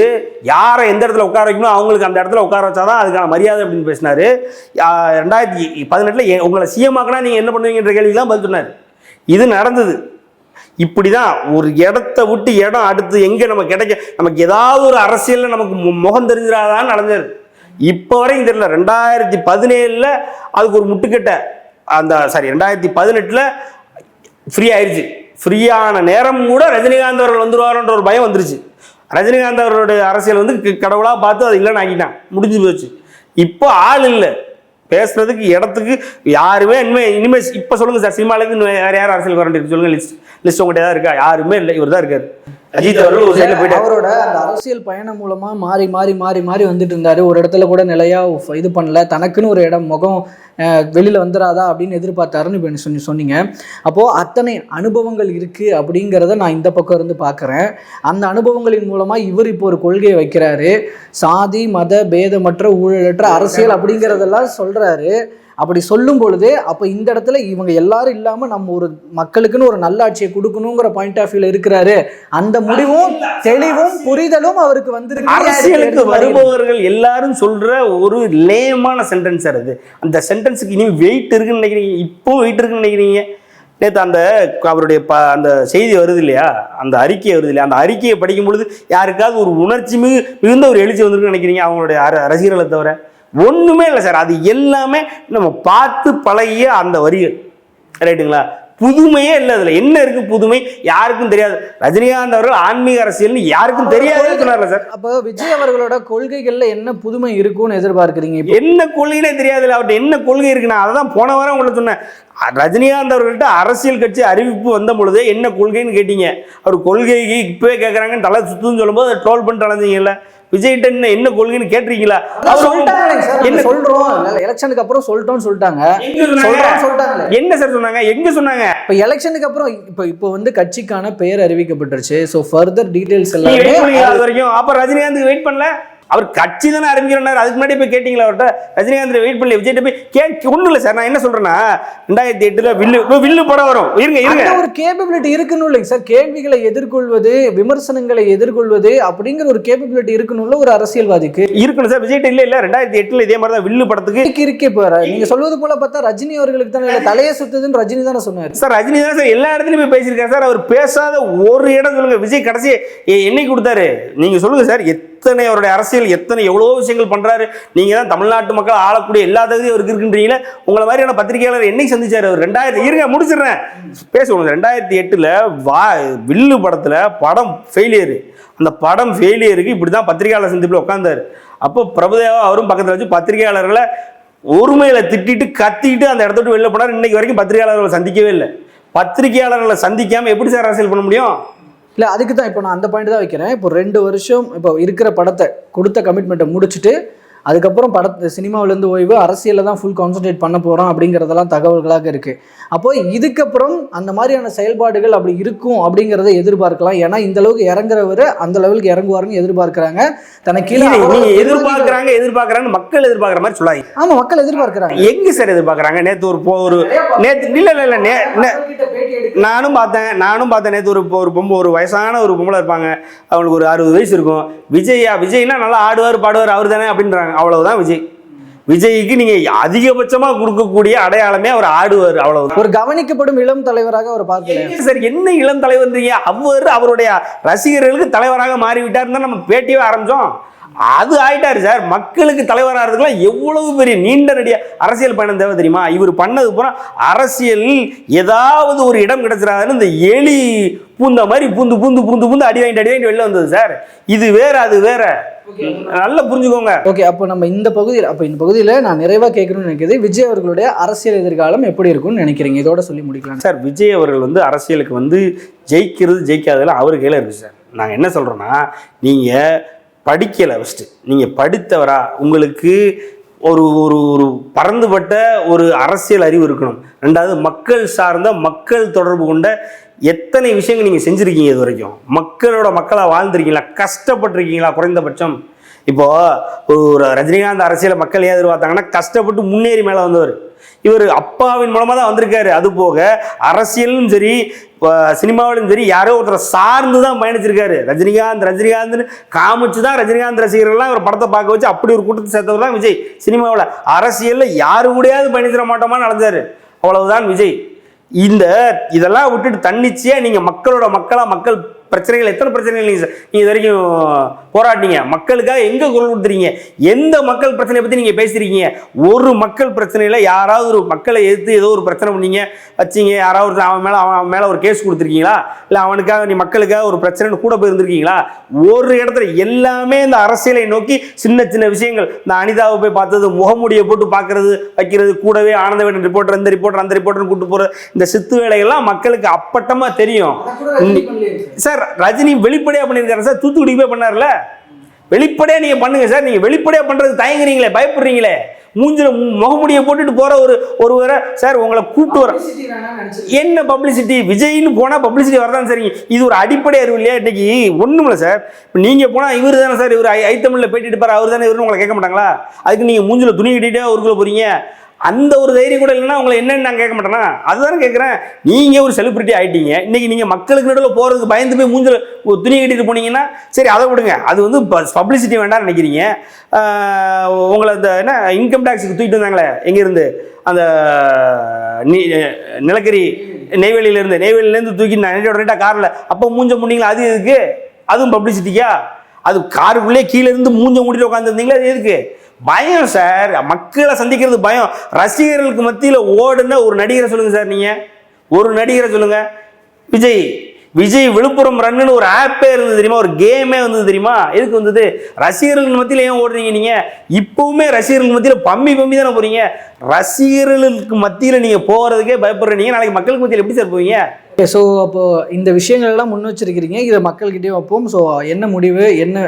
யாரை எந்த இடத்துல உட்கார வைக்கணும் அவங்களுக்கு அந்த இடத்துல உட்கார வச்சாதான் அதுக்கான மரியாதை அப்படின்னு பேசினாரு. 2018 உங்களை சிஎம் ஆக்கினா நீங்க என்ன பண்ணுவீங்கன்ற கேள்விக்கெல்லாம் பதில் சொன்னார். இது நடந்தது. இப்படிதான் ஒரு இடத்த விட்டு இடம் அடுத்து எங்க நமக்கு கிடைக்க, நமக்கு ஏதாவது ஒரு அரசியல்ல நமக்கு முகம் தெரிஞ்சிடாதான் நடந்தது. இப்ப வரைக்கும் தெரியல. 2017 அதுக்கு ஒரு முட்டுக்கட்ட, 2018 ஃப்ரீ ஆயிடுச்சு. ஃப்ரீயான நேரம் கூட ரஜினிகாந்த் அவர்கள் வந்துருவாருன்ற ஒரு பயம் வந்துருச்சு. ரஜினிகாந்த் அவர்களுடைய அரசியல் வந்து கடவுளா பார்த்து அது இல்லைன்னு ஆக்கிட்டான், முடிஞ்சு போச்சு. இப்போ ஆள் இல்லை பேசுறதுக்கு, இடத்துக்கு யாருமே இனிமே இப்ப சொல்லுங்க சார், சினிமாலேருந்து வேற யாரும் அரசியல் வர சொல்லுங்க, லிஸ்ட் உங்கள்கிட்ட தான் இருக்கா? யாருமே இல்லை, இவர் தான் இருக்காரு. அஜித் அவர்கள் ஒரு சைடில் போயிட்டு அவரோட அந்த அரசியல் பயணம் மூலமா மாறி மாறி மாறி மாறி வந்துட்டு இருந்தாரு. ஒரு இடத்துல கூட நிலையா இது பண்ணல, தனக்குன்னு ஒரு இடம் முகம் வெளியில வந்துடாதா அப்படின்னு எதிர்பார்த்தாருன்னு இப்போ சொன்னீங்க. அப்போ அத்தனை அனுபவங்கள் இருக்கு அப்படிங்கிறத நான் இந்த பக்கம் இருந்து பார்க்குறேன். அந்த அனுபவங்களின் மூலமா இவர் இப்போ ஒரு கொள்கையை வைக்கிறாரு, சாதி மத பேதமற்ற ஊழலற்ற அரசியல் அப்படிங்கிறதெல்லாம் சொல்றாரு. அப்படி சொல்லும் பொழுது அப்போ இந்த இடத்துல இவங்க எல்லாரும் இல்லாம நம்ம ஒரு மக்களுக்குன்னு ஒரு நல்லாட்சியை கொடுக்கணுங்கிற பாயிண்ட் ஆஃப் வியூல இருக்கிறாரு. அந்த முடிவும் தெளிவும் புரிதலும் அவருக்கு வந்திருக்கு. அரசியலுக்கு வருபவர்கள் எல்லாரும் சொல்ற ஒரு லேமான சென்டென்ஸ் அது. அந்த சென்டென்ஸுக்கு இனி வெயிட் இருக்குன்னு நினைக்கிறீங்க? இப்போ வெயிட் இருக்குன்னு நினைக்கிறீங்க? நேற்று அந்த அவருடைய அந்த செய்தி வருது இல்லையா, அந்த அறிக்கை வருது இல்லையா, அந்த அறிக்கையை படிக்கும் பொழுது யாருக்காவது ஒரு உணர்ச்சி மிகுந்த ஒரு எழுச்சி வந்திருக்குன்னு நினைக்கிறீங்க? அவங்களுடைய ரசிகர்களை தவிர ஒண்ணுமே இல்லை சார். அது எல்லாமே நம்ம பார்த்து பழகிய அந்த வரிகள், ரைட்டுங்களா? புதுமையே இல்லை. அதுல என்ன இருக்கு புதுமை? யாருக்கும் தெரியாது. ரஜினிகாந்த் அவர்கள் ஆன்மீக அரசியல் யாருக்கும் தெரியாது சொன்னார்ல சார். அப்போ விஜய் அவர்களோட கொள்கைகள்ல என்ன புதுமை இருக்கும்னு எதிர்பார்க்குறீங்க? என்ன கொள்கைனே தெரியாதுல்ல அவர்கிட்ட. என்ன கொள்கை இருக்குன்னா அதான் போன வாரம் உங்களை சொன்னேன். ரஜினிகாந்த் அவர்கள்ட்ட அரசியல் கட்சி அறிவிப்பு வந்த பொழுது என்ன கொள்கைன்னு கேட்டீங்க. அவர் கொள்கைக்கு இப்பவே கேட்கறாங்கன்னு தலை சுத்துன்னு சொல்லும்போது அதை ட்ரோல் பண்ணிட்டு அலைஞ்சிங்கல்ல. விஜய்கிட்ட என்ன கொள்கைன்னு கேட்டிருக்கீங்களா? எலெக்ஷனுக்கு அப்புறம் சொல்லிட்டோம்னு சொல்லிட்டாங்க. என்ன சார் சொன்னாங்க? எங்க சொன்னாங்க? இப்ப எலெக்ஷனுக்கு அப்புறம் இப்போ வந்து கட்சிக்கான பெயர் அறிவிக்கப்பட்டுருச்சு. சோ ஃபர்தர் டீடைல்ஸ் எல்லாமே அது வரைக்கும். அப்ப ரஜினிகாந்த் வெயிட் பண்ணல. அவர் கட்சி தானே ஆரம்பிக்கிறார். அதுக்கு முன்னாடி போய் கேட்டீங்களா அவர்கிட்ட? ரஜினிகாந்த் வெயிட் பண்ணல, விஜய் போய் ஒன்றும் இல்லை சார். நான் என்ன சொல்றேன்னா 2008 வில்லு படம் வரும். இருங்க ஒரு கேப்பபிலிட்டி இருக்குன்னு இல்லைங்க சார். கேள்விகளை எதிர்கொள்வது, விமர்சனங்களை எதிர்கொள்வது அப்படிங்கிற ஒரு கேப்பபிலிட்டி இருக்குன்னு ஒரு அரசியல்வாதிக்கு இருக்கணும் சார். விஜய் இல்ல 2008 இதே மாதிரி தான் வில்லு படத்துக்கு இருக்கே போற. நீங்க சொல்வது போல பார்த்தா ரஜினி அவர்களுக்கு தானே தலையை சுத்துதுன்னு ரஜினி தானே சொன்னார் சார். ரஜினி தான் சார் எல்லா இடத்துலயும் போய் பேசியிருக்காரு சார். அவர் பேசாத ஒரு இடம் சொல்லுங்க. விஜய் கடைசி என்னைக்கு கொடுத்தாரு நீங்க சொல்லுங்க சார். எத்தனை அவருடைய அரசியல் எத்தனை எவ்வளோ விஷயங்கள் பண்றாரு. நீங்க தான் தமிழ்நாட்டு மக்கள் ஆளக்கூடிய எல்லா தகுதியும் அவருக்கு இருக்குன்றீங்களே. உங்களை மாதிரியான பத்திரிகையாளர் என்னைக்கு சந்திச்சாரு அவர்? 2000 இருங்க முடிச்சிடுறேன் பேசுவோம். 2008 வில்லு படத்துல படம் ஃபெயிலியர். அந்த படம் ஃபெயிலியருக்கு இப்படிதான் பத்திரிகையாளர் சந்திப்பில் உட்கார்ந்தாரு. அப்போ பிரபுதேவா அவரும் பக்கத்தில் வச்சு பத்திரிகையாளர்களை ஒருமையில திட்டிட்டு கத்திட்டு அந்த இடத்த விட்டு வெளில போனார். இன்னைக்கு வரைக்கும் பத்திரிகையாளர்களை சந்திக்கவே இல்லை. பத்திரிகையாளர்களை சந்திக்காம எப்படி சார் அரசியல் பண்ண முடியும்? இல்லை, அதுக்கு தான் இப்போ நான் அந்த பாயிண்ட் தான் வைக்கிறேன். இப்போ 2 வருஷம் இப்போ இருக்கிற படத்தை கொடுத்த கமிட்மெண்ட்டை முடிச்சுட்டு அதுக்கப்புறம் சினிமாவிலேருந்து ஓய்வு, அரசியலில் தான் ஃபுல் கான்சன்ட்ரேட் பண்ண போகிறோம் அப்படிங்கிறதெல்லாம் தகவல்களாக இருக்குது. அப்போது இதுக்கப்புறம் அந்த மாதிரியான செயல்பாடுகள் அப்படி இருக்கும் அப்படிங்கிறத எதிர்பார்க்கலாம். ஏன்னா இந்த அளவுக்கு இறங்குறவர் அந்த லெவலுக்கு இறங்குவாருன்னு எதிர்பார்க்குறாங்க. தனக்கு கீழே எதிர்பார்க்குறாங்க மக்கள் எதிர்பார்க்குற மாதிரி சொல்லாங்க. ஆமாம், மக்கள் எதிர்பார்க்குறாங்க. எங்கே சார் எதிர்பார்க்குறாங்க? நேற்று இல்லை நானும் பார்த்தேன் நேற்று ஒரு வயசான ஒரு பொம்பளை இருப்பாங்க. அவங்களுக்கு ஒரு 60 வயசு இருக்கும். விஜய்னா நல்லா ஆடுவார் பாடுவார் அவர் தானே அப்படின்றாங்க. அவ்வளவுதான் விஜய். விஜய்க்கு நீங்க அதிகபட்சமா கொடுக்கக்கூடிய அடையாளமே அவர் ஆடுவார், அவ்வளவுதான். ஒரு கவனிக்கப்படும் இளம் தலைவராக அவர் பார்க்கல சார். என்ன இளம் தலைவர்ன்றீங்க? அவருடைய ரசிகர்களுக்கு தலைவராக மாறிவிட்டார் தான் நம்ம பேட்டியே ஆரம்பிச்சோம். அது ஆயிட்டாரு சார். மக்களுக்கு தலைவராகிறதுக்குலாம் எவ்வளவு பெரிய நீண்ட நடிக அரசியல் பயணம் தேவை தெரியுமா? இவர் பண்ணது பூரா அரசியல் ஏதாவது ஒரு இடம் கிடைச்சிடாதுன்னு இந்த எலி பூந்த மாதிரி பூந்து பூந்து பூந்து பூந்து அடி வாங்கிட்டு வெளில வந்தது சார். இது வேற, அது வேற, நல்லா புரிஞ்சுக்கோங்க. ஓகே, அப்போ நம்ம இந்த பகுதியில் நான் நிறைவாக கேட்கணும்னு நினைக்கிறது, விஜய் அவர்களுடைய அரசியல் எதிர்காலம் எப்படி இருக்கும்னு நினைக்கிறீங்க? இதோட சொல்லி முடிக்கலாம் சார். விஜய் அவர்கள் வந்து அரசியலுக்கு ஜெயிக்கிறது ஜெயிக்காததெல்லாம் அவர் கையில் இருக்குது சார். நாங்கள் என்ன சொல்கிறோன்னா, நீங்கள் படிக்கலை, ஃபஸ்ட்டு நீங்கள் படித்தவரா, உங்களுக்கு ஒரு ஒரு ஒரு பறந்துபட்ட ஒரு அரசியல் அறிவு இருக்கணும். ரெண்டாவது, மக்கள் சார்ந்த மக்கள் தொடர்பு கொண்ட எத்தனை விஷயங்கள் நீங்கள் செஞ்சுருக்கீங்க இது வரைக்கும்? மக்களாக வாழ்ந்துருக்கீங்களா? கஷ்டப்பட்டிருக்கீங்களா? குறைந்தபட்சம் இப்போது ஒரு ரஜினிகாந்த் அரசியலை மக்கள் ஏன் எதிர்பார்த்தாங்கன்னா, கஷ்டப்பட்டு முன்னேறி மேலே வந்தவர். இவர் அப்பாவின் மூலமாக தான் வந்திருக்காரு. அது போக அரசியலும் சரி சினிமாவிலும் சரி யாரோ ஒருத்தரை சார்ந்து தான் பயணிச்சிருக்காரு. ரஜினிகாந்த்னு காமிச்சு தான் ரஜினிகாந்த் ரசிகர்கள்லாம் ஒரு படத்தை பார்க்க வச்சு அப்படி ஒரு கூட்டத்தை சேர்த்தவர் தான் விஜய். சினிமாவில் அரசியலில் யாரு கூடயாவது பயணிச்சிட மாட்டோமான்னு நடந்தார், அவ்வளவுதான் விஜய். இதெல்லாம் விட்டுட்டு தன்னிச்சையாக நீங்கள் மக்கள் பிரச்சனைகள், எத்தனை பிரச்சனைகள் நீங்கள் இது வரைக்கும் போராட்டினீங்க? மக்களுக்காக எங்கே குரல் கொடுத்துறீங்க? எந்த மக்கள் பிரச்சனையை பற்றி நீங்கள் பேசுகிறீங்க? ஒரு மக்கள் பிரச்சனையில் யாராவது ஒரு மக்களை எதிர்த்து ஏதோ ஒரு பிரச்சனை பண்ணீங்க வச்சிங்க, யாராவது அவன் மேலே ஒரு கேஸ் கொடுத்துருக்கீங்களா? இல்லை அவனுக்காக மக்களுக்காக ஒரு பிரச்சனை கூட போயிருந்துருக்கீங்களா? ஒரு இடத்துல எல்லாமே இந்த அரசியலை நோக்கி சின்ன சின்ன விஷயங்கள். இந்த அனிதாவை போய் பார்த்தது, முகமூடியை போட்டு பார்க்கறது வைக்கிறது, கூடவே ஆனந்தவேடன் ரிப்போர்ட்டர், அந்த ரிப்போர்ட்டர்னு கூப்பிட்டு போகிற இந்த சித்து வேலைகள்லாம் மக்களுக்கு அப்பட்டமாக தெரியும் சார். ரஜினி வெளிப்படையா பண்ணிருக்காரு சார். தூத்துக்குடி போய் பண்ணார்ல, வெளிப்படையா நீங்க பண்ணுங்க சார். நீங்க வெளிப்படையா பண்றது தயங்குறீங்களே, பயப்படுறீங்களே. மூஞ்சில முகமுடியை போட்டுட்டு போற ஒருவரை சார் உங்களை கூப்பிட்டு வர என்ன பப்ளிசிட்டி? விஜய்னு போனா பப்ளிசிட்டி வரதான் சரிங்க. இது ஒரு அடிப்படை அறிவு இல்லையா? இன்னைக்கு ஒண்ணும் இல்லை சார். நீங்க போனா இவர் தானே சார், இவர் ஐத்தமிழ்ல பேட்டிட்டு பாரு, அவர் தானே இவருன்னு உங்களை கேட்க மாட்டாங்களா? அதுக்கு நீங்க மூஞ்சில துணி கட்டிட்டே ஊருக்குள்ள போறீங்க. அந்த ஒரு தைரியம் கூட இல்லைன்னா உங்களை என்னன்னு நான் கேட்க மாட்டேன்னா? அதுதானே கேட்குறேன். நீங்கள் ஒரு செலிபிரிட்டி ஆகிட்டீங்க. இன்றைக்கி நீங்கள் மக்களுக்கு நடுவில் போகிறதுக்கு பயந்து போய் மூஞ்சில் துணி கட்டிட்டு போனீங்கன்னா சரி, அதை விடுங்க. அது பப்ளிசிட்டி வேண்டாம்னு நினைக்கிறீங்க. உங்களை இந்த என்ன இன்கம் டேக்ஸுக்கு தூக்கிட்டு வந்தாங்களே, எங்கேருந்து அந்த நிலக்கரி நெய்வேலியிலேருந்து தூக்கி நான் காரில் அப்போ மூஞ்ச முன்னீங்களா? அது எதுக்கு? அதுவும் பப்ளிசிட்டிக்கா? அது காருக்குள்ளே கீழே இருந்து மூஞ்ச மூடிட்டு உட்காந்துருந்தீங்களா? அது எதுக்கு? பயம் சார். மக்களை சந்திக்கிறது பயம். ரசிகர்களுக்கு மத்தியில் ஓடுன ஒரு நடிகரை சொல்லுங்க சார். நீங்க ஒரு நடிகரை சொல்லுங்க. விஜய் விழுப்புரம் ரன்னு ஒரு ஆப்பே இருந்தது தெரியுமா? ஒரு கேமே வந்தது தெரியுமா? எதுக்கு வந்தது? ரசிகர்களுக்கு மத்தியில் ஏன் ஓடுறீங்க நீங்க? இப்பவுமே ரசிகர்களுக்கு மத்தியில் பம்மி தானே போறீங்க. ரசிகர்களுக்கு மத்தியில் நீங்க போறதுக்கே பயப்படுறீங்க, நாளைக்கு மக்களுக்கு மத்தியில் எப்படி சார் போவீங்க? ஸோ அப்போது இந்த விஷயங்கள்லாம் முன் வச்சிருக்கிறீங்க, இதை மக்கள்கிட்டயும் வைப்போம். ஸோ என்ன முடிவு, என்ன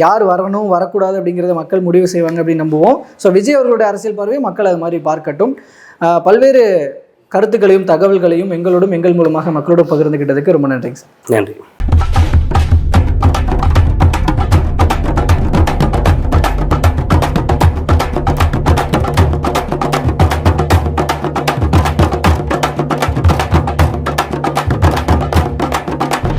யார் வரணும் வரக்கூடாது அப்படிங்கிறத மக்கள் முடிவு செய்வாங்க அப்படின்னு நம்புவோம். ஸோ விஜய் அவர்களுடைய அரசியல் பார்வையை மக்கள் அது மாதிரி பார்க்கட்டும். பல்வேறு கருத்துக்களையும் தகவல்களையும் எங்களோடும் எங்கள் மூலமாக மக்களோடு பகிர்ந்துக்கிட்டதுக்கு ரொம்ப நன்றிங்க சார். நன்றி.